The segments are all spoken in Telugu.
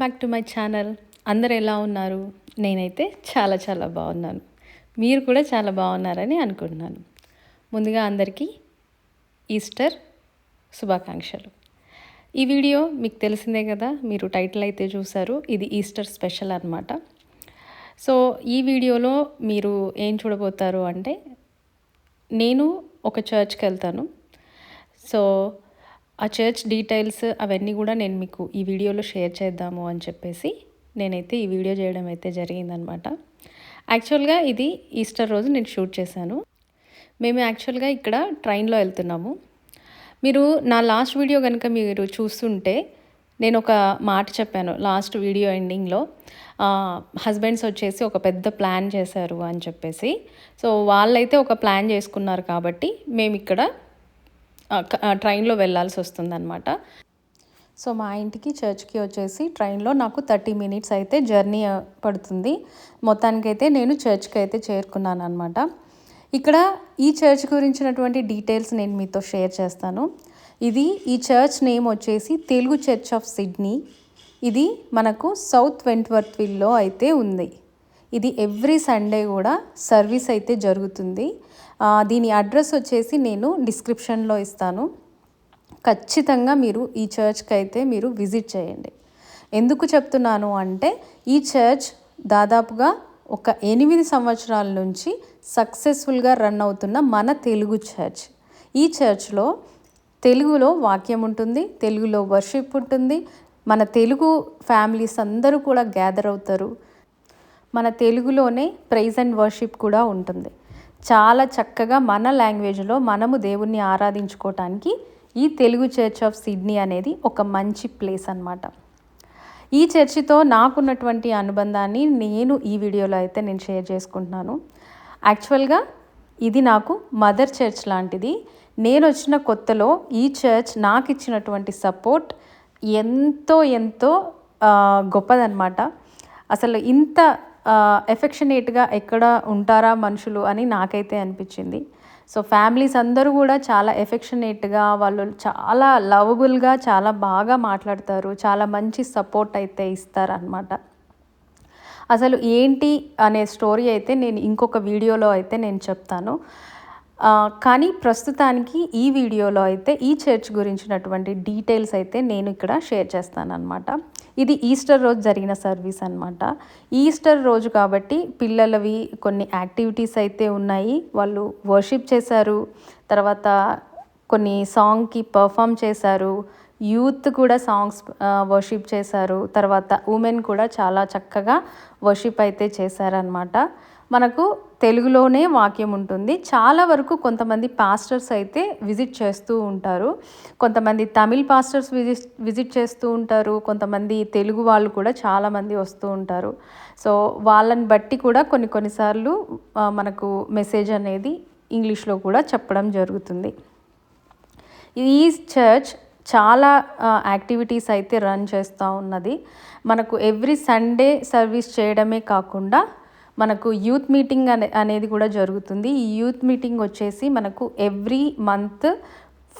Back to my channel. అందరు ఎలా ఉన్నారు? నేనైతే చాలా చాలా బాగున్నాను. మీరు కూడా చాలా బాగున్నారని అనుకుంటున్నాను. ముందుగా అందరికీ ఈస్టర్ శుభాకాంక్షలు. ఈ వీడియో మీకు తెలిసిందే కదా, మీరు టైటిల్ అయితే చూసారు. ఇది ఈస్టర్ స్పెషల్ అన్నమాట. సో ఈ వీడియోలో మీరు ఏం చూడబోతారు అంటే, నేను ఒక చర్చ్కి వెళ్తాను. సో ఆ చర్చ్ డీటెయిల్స్ అవన్నీ కూడా నేను మీకు ఈ వీడియోలో షేర్ చేద్దాము అని చెప్పేసి నేనైతే ఈ వీడియో చేయడం అయితే జరిగిందనమాట. యాక్చువల్గా ఇది ఈస్టర్ రోజు నేను షూట్ చేశాను. మేము యాక్చువల్గా ఇక్కడ ట్రైన్లో వెళ్తున్నాము. మీరు నా లాస్ట్ వీడియో కనుక మీరు చూస్తుంటే నేను ఒక మాట చెప్పాను లాస్ట్ వీడియో ఎండింగ్లో. హస్బెండ్స్ వచ్చేసి ఒక పెద్ద ప్లాన్ చేశారు అని చెప్పేసి. సో వాళ్ళైతే ఒక ప్లాన్ చేసుకున్నారు కాబట్టి మేము ఇక్కడ ట్రైన్లో వెళ్ళాల్సి వస్తుందన్నమాట. సో మా ఇంటికి చర్చ్కి వచ్చేసి ట్రైన్లో నాకు 30 minutes అయితే జర్నీ పడుతుంది. మొత్తానికైతే నేను చర్చ్కి అయితే చేరుకున్నాను అనమాట. ఇక్కడ ఈ చర్చ్ గురించినటువంటి డీటెయిల్స్ నేను మీతో షేర్ చేస్తాను. ఈ చర్చ్ నేమ్ వచ్చేసి తెలుగు చర్చ్ ఆఫ్ సిడ్నీ. ఇది మనకు సౌత్ వెంట్వర్త్విల్లో అయితే ఉంది. ఇది ఎవ్రీ సండే కూడా సర్వీస్ అయితే జరుగుతుంది. దీని అడ్రస్ వచ్చేసి నేను డిస్క్రిప్షన్లో ఇస్తాను. ఖచ్చితంగా మీరు ఈ చర్చ్కి అయితే మీరు విజిట్ చేయండి. ఎందుకు చెప్తున్నాను అంటే, ఈ చర్చ్ దాదాపుగా ఒక 8 సంవత్సరాల నుంచి సక్సెస్ఫుల్గా రన్ అవుతున్న మన తెలుగు చర్చ్. ఈ చర్చ్లో తెలుగులో వాక్యం ఉంటుంది, తెలుగులో వర్షిప్ ఉంటుంది. మన తెలుగు ఫ్యామిలీస్ అందరూ కూడా గ్యాదర్ అవుతారు. మన తెలుగులోనే ప్రైజ్ అండ్ వర్షిప్ కూడా ఉంటుంది. చాలా చక్కగా మన లాంగ్వేజ్లో మనము దేవుణ్ణి ఆరాధించుకోవటానికి ఈ తెలుగు చర్చ్ ఆఫ్ సిడ్నీ అనేది ఒక మంచి ప్లేస్ అన్నమాట. ఈ చర్చితో నాకున్నటువంటి అనుబంధాన్ని నేను ఈ వీడియోలో అయితే నేను షేర్ చేసుకుంటున్నాను. యాక్చువల్గా ఇది నాకు మదర్ చర్చ్ లాంటిది. నేను వచ్చిన కొత్తలో ఈ చర్చ్ నాకు ఇచ్చినటువంటి సపోర్ట్ ఎంతో ఎంతో గొప్పదన్నమాట. అసలు ఇంత ఎఫెక్షనేట్గా ఎక్కడ ఉంటారా మనుషులు అని నాకైతే అనిపించింది. సో ఫ్యామిలీస్ అందరూ కూడా చాలా ఎఫెక్షనేట్గా, వాళ్ళు చాలా లవబుల్గా, చాలా బాగా మాట్లాడతారు. చాలా మంచి సపోర్ట్ అయితే ఇస్తారనమాట. అసలు ఏంటి అనే స్టోరీ అయితే నేను ఇంకొక వీడియోలో అయితే నేను చెప్తాను. కానీ ప్రస్తుతానికి ఈ వీడియోలో అయితే ఈ చర్చ్ గురించినటువంటి డీటెయిల్స్ అయితే నేను ఇక్కడ షేర్ చేస్తానన్నమాట. ఇది ఈస్టర్ రోజు జరిగిన సర్వీస్ అన్నమాట. ఈస్టర్ రోజు కాబట్టి పిల్లలవి కొన్ని యాక్టివిటీస్ అయితే ఉన్నాయి. వాళ్ళు వర్షిప్ చేశారు, తర్వాత కొన్ని సాంగ్కి పర్ఫామ్ చేశారు, యూత్ కూడా సాంగ్స్ వర్షిప్ చేశారు, తర్వాత ఉమెన్ కూడా చాలా చక్కగా వర్షిప్ అయితే చేశారనమాట. మనకు తెలుగులోనే వాక్యం ఉంటుంది. చాలా వరకు కొంతమంది పాస్టర్స్ అయితే విజిట్ చేస్తూ ఉంటారు. కొంతమంది తమిళ్ పాస్టర్స్ విజిట్ చేస్తూ ఉంటారు. కొంతమంది తెలుగు వాళ్ళు కూడా చాలామంది వస్తూ ఉంటారు. సో వాళ్ళని బట్టి కూడా కొన్నిసార్లు మనకు మెసేజ్ అనేది ఇంగ్లీష్లో కూడా చెప్పడం జరుగుతుంది. ఈ చర్చ్ చాలా యాక్టివిటీస్ అయితే రన్ చేస్తూ ఉన్నది. మనకు ఎవ్రీ సండే సర్వీస్ చేయడమే కాకుండా మనకు యూత్ మీటింగ్ అనేది కూడా జరుగుతుంది. ఈ యూత్ మీటింగ్ వచ్చేసి మనకు ఎవ్రీ మంత్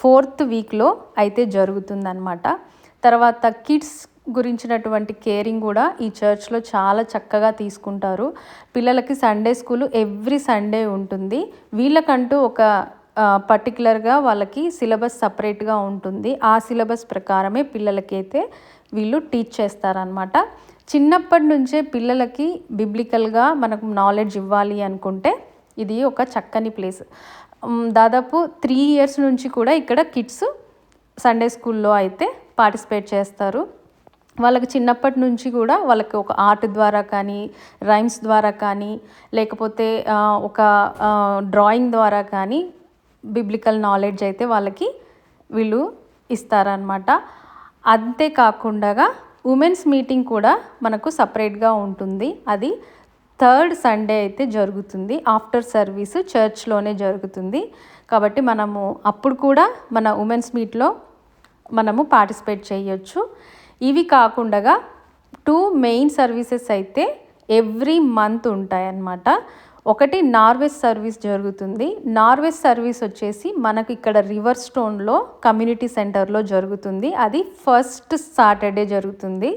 4th వీక్లో అయితే జరుగుతుందన్నమాట. తర్వాత కిడ్స్ గురించినటువంటి కేరింగ్ కూడా ఈ చర్చ్లో చాలా చక్కగా తీసుకుంటారు. పిల్లలకి సండే స్కూల్ ఎవ్రీ సండే ఉంటుంది. వీళ్ళకంటూ ఒక పర్టికులర్గా వాళ్ళకి సిలబస్ సపరేట్గా ఉంటుంది. ఆ సిలబస్ ప్రకారమే పిల్లలకైతే వీళ్ళు టీచ్ చేస్తారనమాట. చిన్నప్పటి నుంచే పిల్లలకి బిబ్లికల్గా మనకు నాలెడ్జ్ ఇవ్వాలి అనుకుంటే ఇది ఒక చక్కని ప్లేస్. దాదాపు 3 years నుంచి కూడా ఇక్కడ కిడ్స్ సండే స్కూల్లో అయితే పార్టిసిపేట్ చేస్తారు. వాళ్ళకి చిన్నప్పటి నుంచి కూడా వాళ్ళకి ఒక ఆర్ట్ ద్వారా కానీ, రైమ్స్ ద్వారా కానీ, లేకపోతే ఒక డ్రాయింగ్ ద్వారా కానీ బిబ్లికల్ నాలెడ్జ్ అయితే వాళ్ళకి వీళ్ళు ఇస్తారనమాట. అంతేకాకుండా ఉమెన్స్ మీటింగ్ కూడా మనకు సపరేట్గా ఉంటుంది. అది 3rd సండే అయితే జరుగుతుంది. ఆఫ్టర్ సర్వీస్ చర్చ్లోనే జరుగుతుంది. కాబట్టి మనము అప్పుడు కూడా మన ఉమెన్స్ మీట్లో మనము పార్టిసిపేట్ చేయొచ్చు. ఇవి కాకుండా 2 మెయిన్ సర్వీసెస్ అయితే ఎవ్రీ మంత్ ఉంటాయన్నమాట. ఒకటి నార్వేస్ సర్వీస్ జరుగుతుంది. నార్వేస్ సర్వీస్ వచ్చేసి మనకు ఇక్కడ రివర్ స్టోన్లో కమ్యూనిటీ సెంటర్లో జరుగుతుంది. అది ఫస్ట్ సాటర్డే జరుగుతుంది.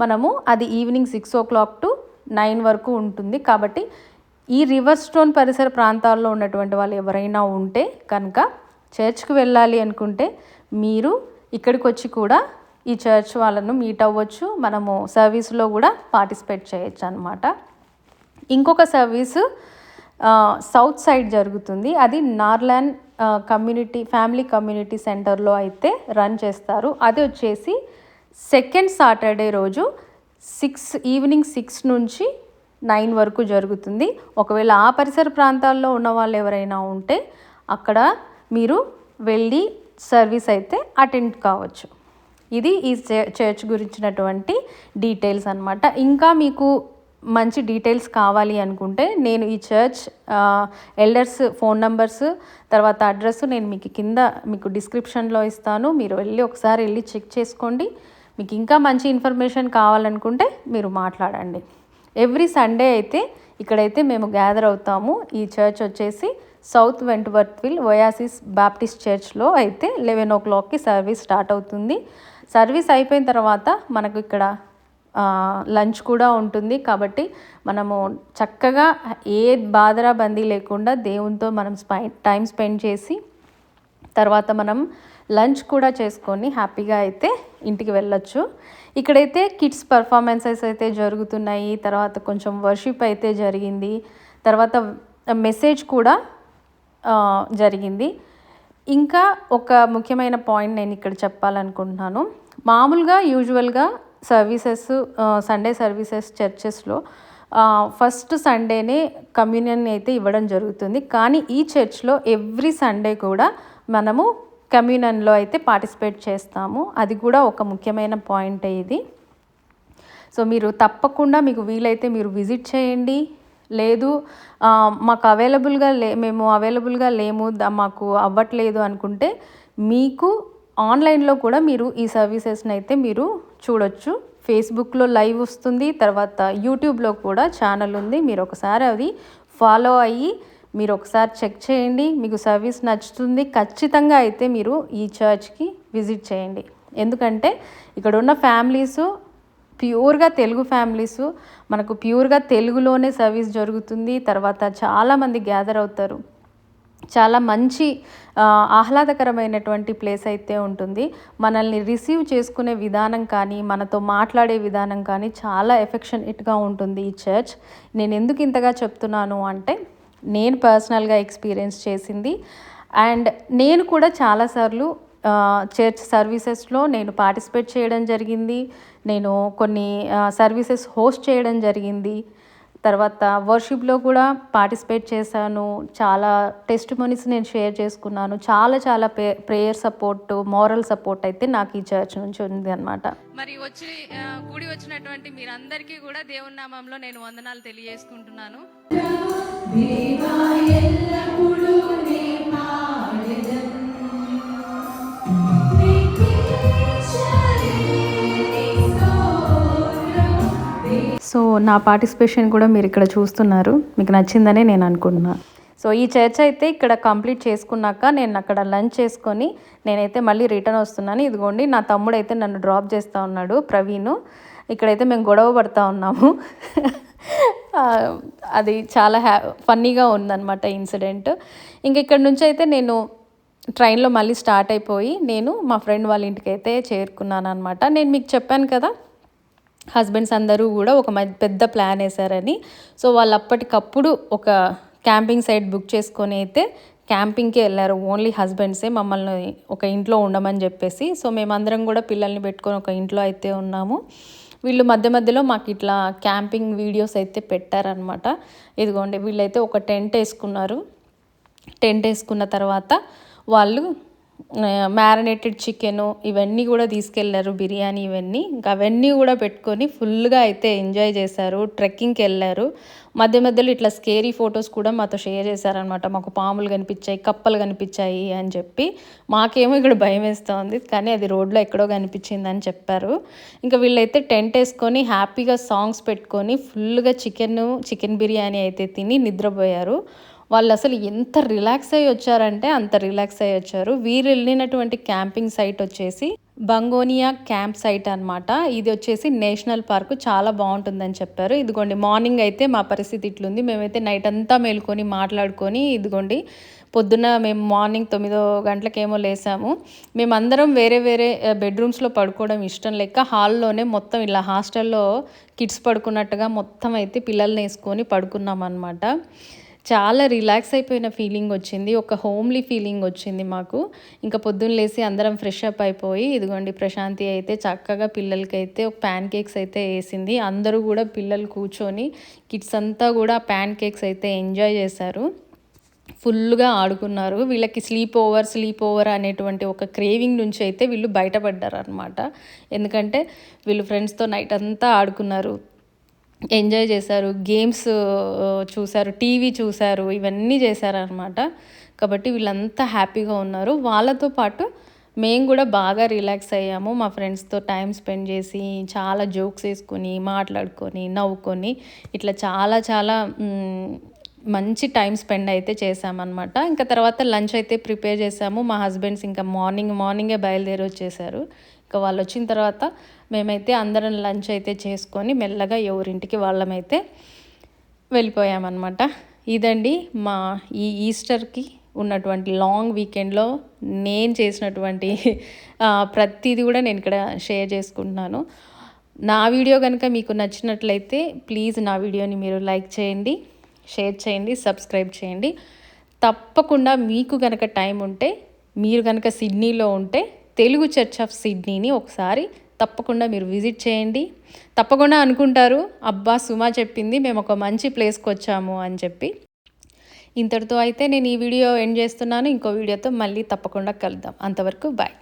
మనము అది ఈవినింగ్ 6 to 9 వరకు ఉంటుంది. కాబట్టి ఈ రివర్ స్టోన్ పరిసర ప్రాంతాల్లో ఉన్నటువంటి వాళ్ళు ఎవరైనా ఉంటే కనుక చర్చ్కి వెళ్ళాలి అనుకుంటే మీరు ఇక్కడికి వచ్చి కూడా ఈ చర్చ్ వాళ్ళను మీట్ అవ్వచ్చు. మనము సర్వీస్లో కూడా పార్టిసిపేట్ చేయొచ్చు అనమాట. ఇంకొక సర్వీసు సౌత్ సైడ్ జరుగుతుంది. అది నార్లాండ్ ఫ్యామిలీ కమ్యూనిటీ సెంటర్లో అయితే రన్ చేస్తారు. అది వచ్చేసి సెకండ్ సాటర్డే రోజు ఈవినింగ్ 6 నుంచి 9 వరకు జరుగుతుంది. ఒకవేళ ఆ పరిసర ప్రాంతాల్లో ఉన్న వాళ్ళు ఎవరైనా ఉంటే అక్కడ మీరు వెళ్ళి సర్వీస్ అయితే అటెండ్ కావచ్చు. ఇది ఈ చర్చ్ గురించినటువంటి డీటెయిల్స్ అన్నమాట. ఇంకా మీకు మంచి డీటెయిల్స్ కావాలి అనుకుంటే నేను ఈ చర్చ్ ఎల్డర్స్ ఫోన్ నంబర్స్ తర్వాత అడ్రస్ నేను మీకు డిస్క్రిప్షన్లో ఇస్తాను. మీరు ఒకసారి వెళ్ళి చెక్ చేసుకోండి. మీకు ఇంకా మంచి ఇన్ఫర్మేషన్ కావాలనుకుంటే మీరు మాట్లాడండి. ఎవ్రీ సండే అయితే ఇక్కడైతే మేము గ్యాదర్ అవుతాము. ఈ చర్చ్ వచ్చేసి సౌత్ వెంట్వర్త్విల్ ఒయాసిస్ బాప్టిస్ట్ చర్చ్లో అయితే 11 o'clockకి సర్వీస్ స్టార్ట్ అవుతుంది. సర్వీస్ అయిపోయిన తర్వాత మనకు ఇక్కడ లంచ్ కూడా ఉంటుంది. కాబట్టి మనము చక్కగా ఏ బాధరాబందీ లేకుండా దేవునితో మనం టైం స్పెండ్ చేసి తర్వాత మనం లంచ్ కూడా చేసుకొని హ్యాపీగా అయితే ఇంటికి వెళ్ళొచ్చు. ఇక్కడైతే కిడ్స్ పర్ఫార్మెన్సెస్ అయితే జరుగుతున్నాయి. తర్వాత కొంచెం వర్షిప్ అయితే జరిగింది. తర్వాత మెసేజ్ కూడా జరిగింది. ఇంకా ఒక ముఖ్యమైన పాయింట్ నేను ఇక్కడ చెప్పాలనుకుంటున్నాను. మామూలుగా యూజువల్గా సండే సర్వీసెస్ చర్చెస్లో ఫస్ట్ సండేనే కమ్యూనియన్ అయితే ఇవ్వడం జరుగుతుంది. కానీ ఈ చర్చ్లో ఎవ్రీ సండే కూడా మనము కమ్యూనియన్లో అయితే పార్టిసిపేట్ చేస్తాము. అది కూడా ఒక ముఖ్యమైన పాయింట్ ఇది. సో మీరు తప్పకుండా మీకు వీలైతే మీరు విజిట్ చేయండి. లేదు మేము అవైలబుల్గా లేము మాకు అవ్వట్లేదు అనుకుంటే మీకు ఆన్లైన్లో కూడా మీరు ఈ సర్వీసెస్ని అయితే మీరు చూడొచ్చు. ఫేస్బుక్లో లైవ్ వస్తుంది. తర్వాత యూట్యూబ్లో కూడా ఛానల్ ఉంది. మీరు ఒకసారి అది ఫాలో అయ్యి మీరు ఒకసారి చెక్ చేయండి. మీకు సర్వీస్ నచ్చుతుంది. ఖచ్చితంగా అయితే మీరు ఈ చర్చ్కి విజిట్ చేయండి. ఎందుకంటే ఇక్కడ ఉన్న ఫ్యామిలీసు ప్యూర్గా తెలుగు ఫ్యామిలీసు, మనకు ప్యూర్గా తెలుగులోనే సర్వీస్ జరుగుతుంది. తర్వాత చాలామంది గ్యాదర్ అవుతారు. చాలా మంచి ఆహ్లాదకరమైనటువంటి ప్లేస్ అయితే ఉంటుంది. మనల్ని రిసీవ్ చేసుకునే విధానం కానీ మనతో మాట్లాడే విధానం కానీ చాలా ఎఫెక్షనేట్గా ఉంటుంది ఈ చర్చ్. నేను ఎందుకు ఇంతగా చెప్తున్నాను అంటే నేను పర్సనల్గా ఎక్స్పీరియన్స్ చేసింది. అండ్ నేను కూడా చాలాసార్లు చర్చ్ సర్వీసెస్లో నేను పార్టిసిపేట్ చేయడం జరిగింది. నేను కొన్ని సర్వీసెస్ హోస్ట్ చేయడం జరిగింది. తర్వాత వర్షిప్లో కూడా పార్టిసిపేట్ చేశాను. చాలా టెస్టిమోనీస్ నేను షేర్ చేసుకున్నాను. చాలా ప్రేయర్ సపోర్ట్, మోరల్ సపోర్ట్ అయితే నాకు ఈ చర్చ్ నుంచి ఉంది అనమాట. మరి కూడి వచ్చినటువంటి మీరందరికీ కూడా దేవుని నామంలో నేను వందనాలు తెలియజేసుకుంటున్నాను. సో నా పార్టిసిపేషన్ కూడా మీరు ఇక్కడ చూస్తున్నారు. మీకు నచ్చిందనే నేను అనుకుంటున్నాను. సో ఈ చర్చ్ అయితే ఇక్కడ కంప్లీట్ చేసుకున్నాక నేను అక్కడ లంచ్ చేసుకొని నేనైతే మళ్ళీ రిటర్న్ వస్తున్నాను. ఇదిగోండి నా తమ్ముడు అయితే నన్ను డ్రాప్ చేస్తూ ఉన్నాడు, ప్రవీణ్. ఇక్కడైతే మేము గొడవ పడుతూ ఉన్నాము. అది చాలా ఫన్నీగా ఉందన్నమాట ఇన్సిడెంట్. ఇంక ఇక్కడ నుంచి అయితే నేను ట్రైన్లో మళ్ళీ స్టార్ట్ అయిపోయి నేను మా ఫ్రెండ్ వాళ్ళ ఇంటికి అయితే చేరుకున్నాను అనమాట. నేను మీకు చెప్పాను కదా హస్బెండ్స్ అందరూ కూడా ఒక పెద్ద ప్లాన్ వేశారని. సో వాళ్ళు అప్పటికప్పుడు ఒక క్యాంపింగ్ సైట్ బుక్ చేసుకొని అయితే క్యాంపింగ్కి వెళ్ళారు. ఓన్లీ హస్బెండ్సే మమ్మల్ని ఒక ఇంట్లో ఉండమని చెప్పేసి. సో మేమందరం కూడా పిల్లల్ని పెట్టుకొని ఒక ఇంట్లో అయితే ఉన్నాము. వీళ్ళు మధ్యలో మాకు ఇట్లా క్యాంపింగ్ వీడియోస్ అయితే పెట్టారనమాట. ఇదిగోండి వీళ్ళైతే ఒక టెంట్ వేసుకున్నారు. టెంట్ వేసుకున్న తర్వాత వాళ్ళు మ్యారినేటెడ్ చికెను ఇవన్నీ కూడా తీసుకెళ్లారు, బిర్యానీ ఇవన్నీ. ఇంకా అవన్నీ కూడా పెట్టుకొని ఫుల్గా అయితే ఎంజాయ్ చేశారు. ట్రెక్కింగ్కి వెళ్ళారు. మధ్యలో ఇట్లా స్కేరీ ఫొటోస్ కూడా మాతో షేర్ చేశారనమాట. మాకు పాములు కనిపించాయి, కప్పలు కనిపించాయి అని చెప్పి. మాకేమో ఇక్కడ భయం వేస్తూ ఉంది, కానీ అది రోడ్లో ఎక్కడో కనిపించింది అని చెప్పారు. ఇంకా వీళ్ళైతే టెంట్ వేసుకొని హ్యాపీగా సాంగ్స్ పెట్టుకొని ఫుల్గా చికెన్ బిర్యానీ అయితే తిని నిద్రపోయారు. వాళ్ళు అసలు ఎంత రిలాక్స్ అయ్యి వచ్చారంటే అంత రిలాక్స్ అయ్యి వచ్చారు. వీరు వెళ్ళినటువంటి క్యాంపింగ్ సైట్ వచ్చేసి బంగోనియా క్యాంప్ సైట్ అనమాట. ఇది వచ్చేసి నేషనల్ పార్క్, చాలా బాగుంటుందని చెప్పారు. ఇదిగోండి మార్నింగ్ అయితే మా పరిస్థితి ఇట్లుంది. మేమైతే నైట్ అంతా మేల్కొని మాట్లాడుకొని ఇదిగోండి పొద్దున్న మేము మార్నింగ్ 9 గంటలకేమో లేసాము. మేమందరం వేరే వేరే బెడ్రూమ్స్లో పడుకోవడం ఇష్టం లేక హాల్లోనే మొత్తం ఇలా హాస్టల్లో కిడ్స్ పడుకున్నట్టుగా మొత్తం అయితే పిల్లల్ని వేసుకొని పడుకున్నాం అనమాట. చాలా రిలాక్స్ అయిపోయిన ఫీలింగ్ వచ్చింది, ఒక హోమ్లీ ఫీలింగ్ వచ్చింది మాకు. ఇంకా పొద్దున్న లేసి అందరం ఫ్రెష్ అప్ అయిపోయి ఇదిగోండి ప్రశాంతి అయితే చక్కగా పిల్లలకైతే ఒక ప్యాన్ కేక్స్ అయితే వేసింది. అందరూ కూడా పిల్లలు కూర్చొని కిడ్స్ అంతా కూడా ప్యాన్ కేక్స్ అయితే ఎంజాయ్ చేశారు, ఫుల్గా ఆడుకున్నారు. వీళ్ళకి స్లీప్ ఓవర్ అనేటువంటి ఒక క్రేవింగ్ నుంచి అయితే వీళ్ళు బయటపడ్డారు అనమాట. ఎందుకంటే వీళ్ళు ఫ్రెండ్స్తో నైట్ అంతా ఆడుకున్నారు, ఎంజాయ్ చేశారు, గేమ్స్ చూశారు, టీవీ చూశారు, ఇవన్నీ చేశారనమాట. కాబట్టి వీళ్ళంతా హ్యాపీగా ఉన్నారు. వాళ్ళతో పాటు మేము కూడా బాగా రిలాక్స్ అయ్యాము. మా ఫ్రెండ్స్తో టైం స్పెండ్ చేసి చాలా జోక్స్ వేసుకొని మాట్లాడుకొని నవ్వుకొని ఇట్లా చాలా చాలా మంచి టైం స్పెండ్ అయితే చేసామన్నమాట. ఇంకా తర్వాత లంచ్ అయితే ప్రిపేర్ చేసాము. మా హస్బెండ్స్ ఇంకా మార్నింగే బయలుదేరి వచ్చేసారు. ఇంకా వాళ్ళు వచ్చిన తర్వాత మేమైతే అందరం లంచ్ అయితే చేసుకొని మెల్లగా ఎవరింటికి వాళ్ళమైతే వెళ్ళిపోయామన్నమాట. ఇదండి మా ఈ ఈస్టర్కి ఉన్నటువంటి లాంగ్ వీకెండ్లో నేను చేసినటువంటి ప్రతిదీ కూడా నేను ఇక్కడ షేర్ చేసుకుంటున్నాను. నా వీడియో కనుక మీకు నచ్చినట్లయితే ప్లీజ్ నా వీడియోని మీరు లైక్ చేయండి, షేర్ చేయండి, సబ్స్క్రైబ్ చేయండి. తప్పకుండా మీకు కనుక టైం ఉంటే, మీరు కనుక సిడ్నీలో ఉంటే తెలుగు చర్చ్ ఆఫ్ సిడ్నీని ఒకసారి తప్పకుండా మీరు విజిట్ చేయండి. తప్పకుండా అనుకుంటారు, అబ్బా సుమా చెప్పింది మేము ఒక మంచి ప్లేస్కి వచ్చాము అని చెప్పి. ఇంతటితో అయితే నేను ఈ వీడియో ఎండ్ చేస్తున్నాను. ఇంకో వీడియోతో మళ్ళీ తప్పకుండా కలుద్దాం. అంతవరకు బాయ్.